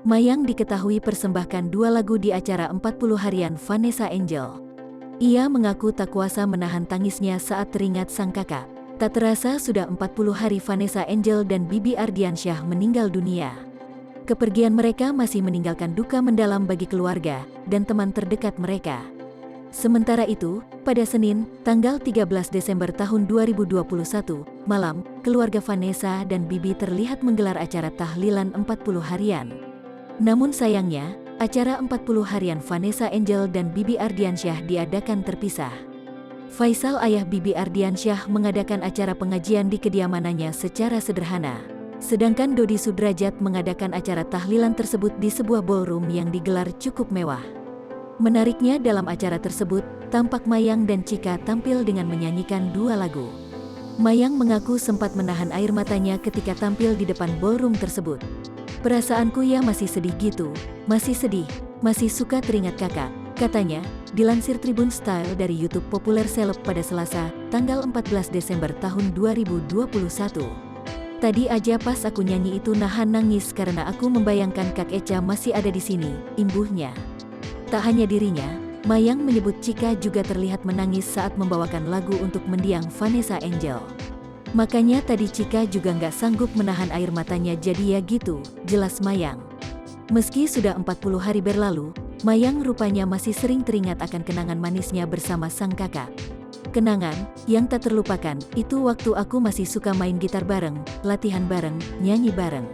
Mayang diketahui persembahkan 2 lagu di acara 40 harian Vanessa Angel. Ia mengaku tak kuasa menahan tangisnya saat teringat sang kakak. Tak terasa sudah 40 hari Vanessa Angel dan Bibi Ardiansyah meninggal dunia. Kepergian mereka masih meninggalkan duka mendalam bagi keluarga dan teman terdekat mereka. Sementara itu, pada Senin, tanggal 13 Desember tahun 2021, malam, keluarga Vanessa dan Bibi terlihat menggelar acara tahlilan 40 harian. Namun sayangnya, acara 40 harian Vanessa Angel dan Bibi Ardiansyah diadakan terpisah. Faisal, ayah Bibi Ardiansyah, mengadakan acara pengajian di kediamannya secara sederhana. Sedangkan Dodi Sudrajat mengadakan acara tahlilan tersebut di sebuah ballroom yang digelar cukup mewah. Menariknya, dalam acara tersebut, tampak Mayang dan Cika tampil dengan menyanyikan 2 lagu. Mayang mengaku sempat menahan air matanya ketika tampil di depan ballroom tersebut. "Perasaanku ya masih sedih gitu, masih sedih, masih suka teringat kakak," katanya, dilansir Tribun Style dari YouTube populer seleb pada Selasa, tanggal 14 Desember tahun 2021. "Tadi aja pas aku nyanyi itu nahan nangis karena aku membayangkan Kak Echa masih ada di sini," imbuhnya. Tak hanya dirinya, Mayang menyebut Cika juga terlihat menangis saat membawakan lagu untuk mendiang Vanessa Angel. "Makanya tadi Cika juga nggak sanggup menahan air matanya, jadi ya gitu," jelas Mayang. Meski sudah 40 hari berlalu, Mayang rupanya masih sering teringat akan kenangan manisnya bersama sang kakak. "Kenangan yang tak terlupakan itu waktu aku masih suka main gitar bareng, latihan bareng, nyanyi bareng.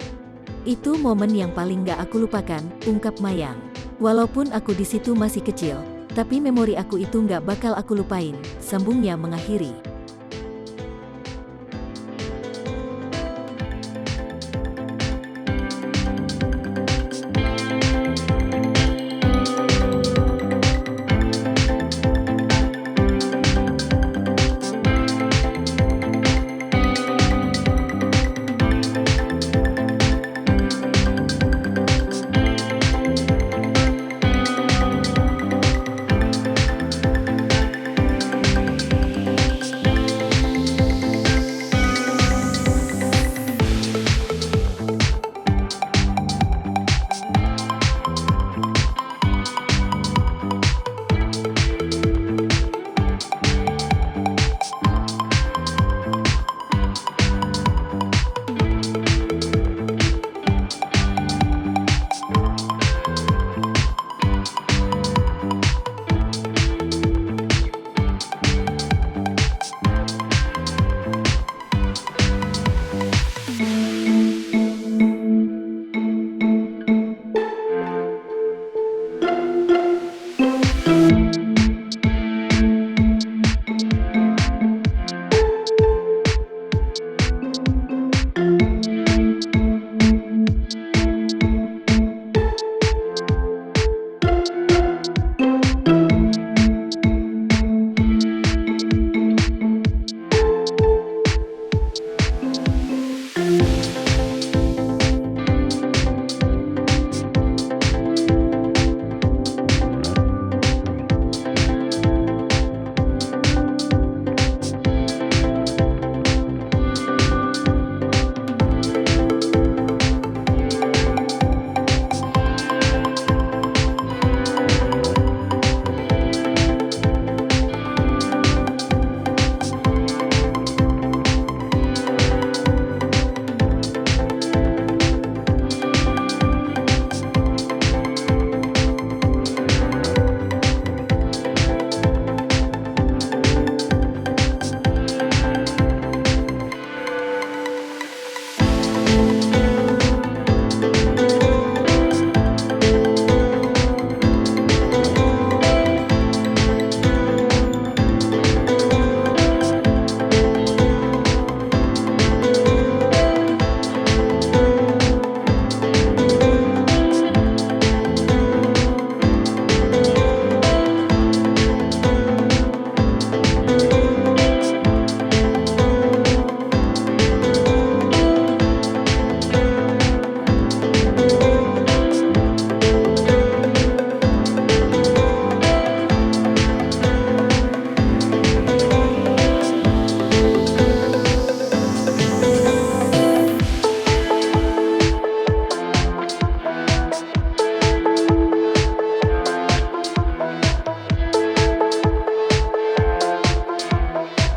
Itu momen yang paling nggak aku lupakan," ungkap Mayang. "Walaupun aku di situ masih kecil, tapi memori aku itu nggak bakal aku lupain," sambungnya mengakhiri.